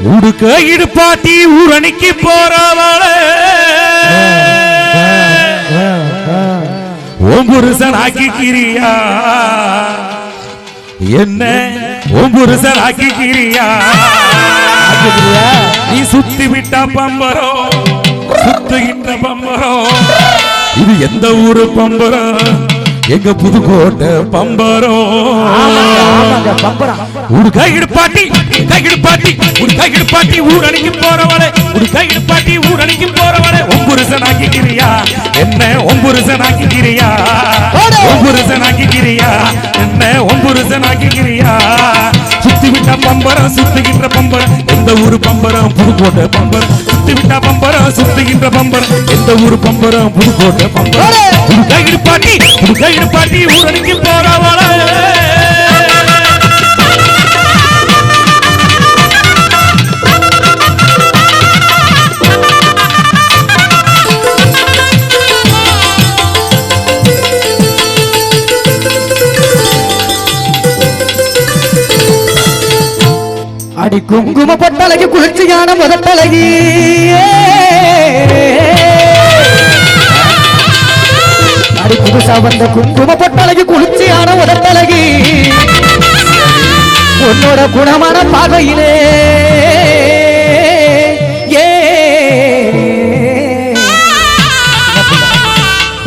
உடுக்க இடுப்பாட்டி ஊரணிக்கு போறவளே ஓம் புருஷன் ஆக்கிக்கிறியா என்ன ஓம் புருஷன் ஆக்கிக்கிறியா நீ சுத்தி விட்டா பம்பரம் சுத்துகின்ற பம்பரம் இது எந்த ஊரு பம்பரம் எங்க புதுக்கோட்டை பம்பரம் ஒரு கையிடுப்பாட்டி ஊரணிக்கு போறவளே ஒரு கையிடுப்பாட்டி ஊரணிக்கு போறவளே ஒம்புருசன் ஆக்கிக்கிறியா என்ன ஒம்புருசன் ஆக்கிக்கிறியா ஒம்புருசன் ஆக்கிக்கிறியா என்ன ஒம்புருசன் ஆக்கிக்கிறியா சுத்தி விட்டா பம்பரம் சுத்துகின்ற பம்பரம் எந்த ஊரு பம்பரம் புதுக்கோட்டை பம்பரம் சுத்தி விட்டா பம்பரம் சுத்துகின்ற பம்பரம் எந்த ஊரு பம்பரம் புதுக்கோட்டை பம்பரம் ஒரு கையிடுப்பாட்டி ஊரணிக்கு போறவளே அடி குங்கும பொட்டழகி குளிர்ச்சியான முதட்டழகி அடி புதுசா வந்த குங்கும பொட்டழகி குளிர்ச்சியான முதட்டழகி உன்னோட குணமான பார்வையிலே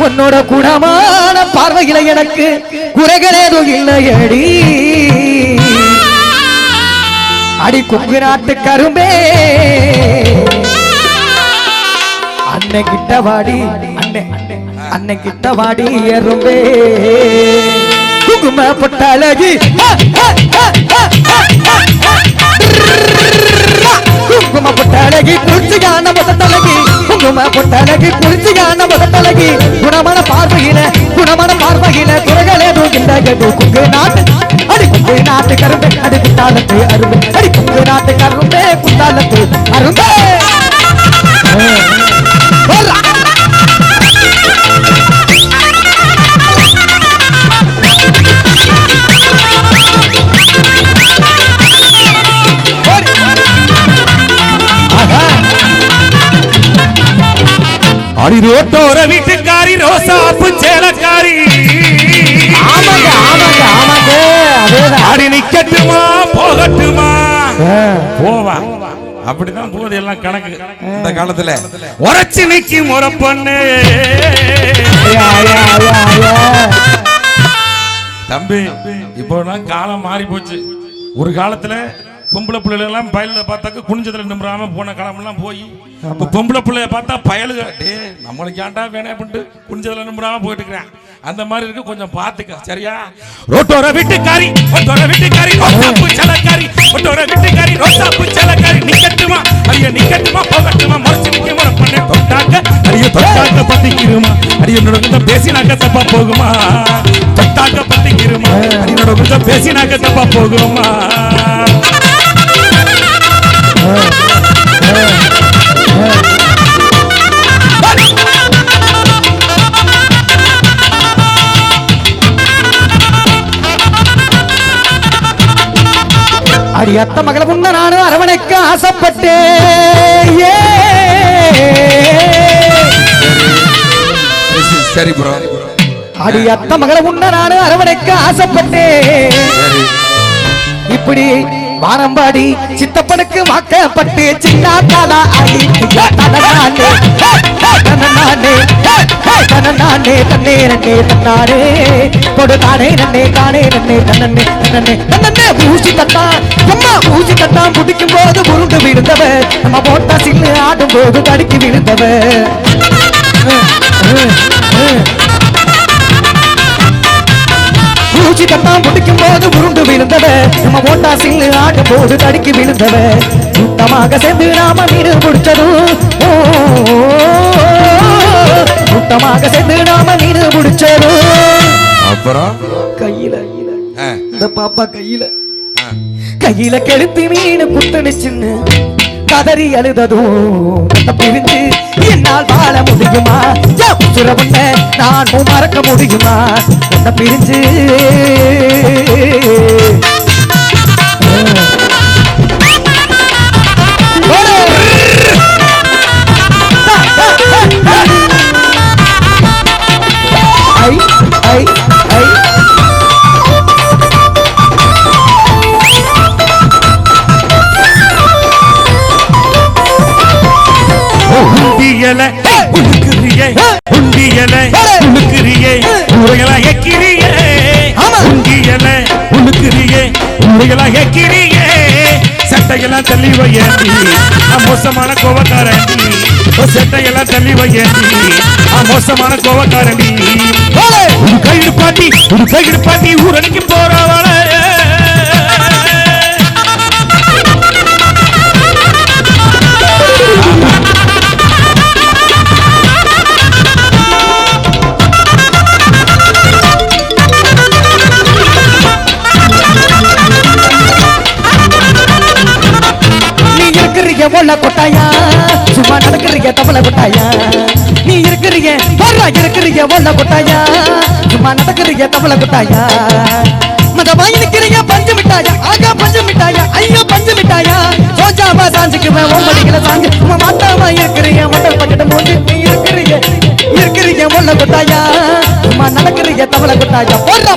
உன்னோட குணமான பார்வையில எனக்கு குறைகளேதோ இல்லையடி அடி கொங்கு நாட்டு கரும்பே அன்னை கிட்ட வாடி அன்னை கிட்ட வாடி எறும்பே குங்கும பொட்டழகி குங்கும பொட்டழகி குளிர்ச்சியான முதட்டழகி குங்கும பொட்டழகி குளிர்ச்சியான முதட்டழகி குணமான பார்வையில குறைகளேதும் இல்லை குங்கு நாட்டு அடி குங்கு நாட்டு கரும்பே அடி குத்தாலத்து அரும்பே அடி குங்கு நாட்டு கரும்பே குத்தாலத்து அரும்பே அடி ரோட்டோர வீட்டுக்காரி ரோசாப்பு சேலக்காரி அடி நிக்கட்டுமா போகட்டுமா போவா அப்படிதான் போகுது எல்லாம் கணக்கு இந்த காலத்துல உரைச்சு நிக்கி முறை பண்ணு தம்பி இப்போ காலம் மாறி போச்சு ஒரு காலத்துல பொம்பளை பிள்ளைகள் எல்லாம் பயல பார்த்தாக்க குனிஞ்சதுல நிமிராம போன காலமெல்லாம் போய் இப்போ பொம்பளை பிள்ளைய பார்த்தா பயலுக டே நம்மளுக்கு ஏன்டா வேணே அப்படின்ட்டு குனிஞ்சதுல நிமிராம போயிட்டு இருக்கிறேன் அந்த மாதிரி இருக்கு கொஞ்சம் பார்த்துக்க சரியா ரோட்டோர வீட்டுக்காரி ரோசாப்பு சேலக்காரி ரோட்டோர வீட்டுக்காரி ரோசாப்பு சேலக்காரி நிக்கட்டுமா போகட்டுமா மறைச்சு நிக்க முறை பண்ண தொட்டாக்க பத்திக்கிருமா என்னோட கொஞ்சம் பேசினாக்க தப்பா போகுமா தொட்டாக்க பத்திக்கிருமா என்னோட கொஞ்சம் பேசினாக்க தப்பா போகுமா அடி அத்த மகளை முன்ன நானும் அரவணைக்க ஆசைப்பட்டேன் சரி ப்ரோ அடி அத்த மகளை முன்ன நானும் அரவணைக்க ஆசைப்பட்டேன் இப்படி வாரம்பாடி சித்தப்பனுக்கு வாக்கப்பட்டு சின்ன தாளா அடி தன்னே தன்னே தன்னாரே கொடு தானே நன்னே தன்னே ஊசி தட்டா முடிக்கும் போது உருண்டு விழுந்தவ நம்ம போட்டா சில்லு ஆடும் போது தடுக்கி விழுந்தவ ஊசி தட்டா முடிக்கும் போது உருண்டு விழுந்தவ நம்ம போட்டா சில்லு ஆடும் போது தடுக்கி விழுந்தவ கூட்டமாக சேர்ந்து நாம மீன் பிடிச்சதும் கூட்டமாக சேர்ந்து நாம மீன் பிடிச்சதும் அப்புறம் கையில இந்த பாப்பா கையில கெடுத்து மீன் புத்தனிச்சுன்னு கதறி அழுததும் பிரிந்து என்னால் வாழ முடியுமா உசுரவண்ண நான் மறக்க முடியுமா என்ன பிரிஞ்சு ஊரையெல்லாம் கேட்கிறியே சட்டையெல்லாம் தள்ளி வையண்டி மோசமான கோவக்காரண்டி சட்டையெல்லாம் தள்ளி வையண்டி மோசமான கோவக்காரண்டி ஒரு கைடு பாட்டி ஊரணிக்கு போறவள ஒல்ல கொட்டாயா சும்மா நடக்கிறீங்க தவளை கொட்டாயா நீ இருக்கிறீங்க ஒல்ல கொட்டாயா சும்மா நடக்கிறீங்க தவளை கொட்டாயா மதமாய் நிக்கிறீங்க பஞ்சு மிட்டாயா ஆகா பஞ்சு மிட்டாயா ஐயோ பஞ்சு மிட்டாயா சோஜாவா சாஞ்சுக்குவேன் ஓம்படிகளை சாஞ்சு சும்மா மாட்டாமா இருக்கிறீங்க மட்டல் பக்கெட்டு மூஞ்சி நீ இருக்கிறீங்க ஒல்ல கொட்டாயா சும்மா நடக்கிறீங்க தவளை கொட்டாயா போடுறா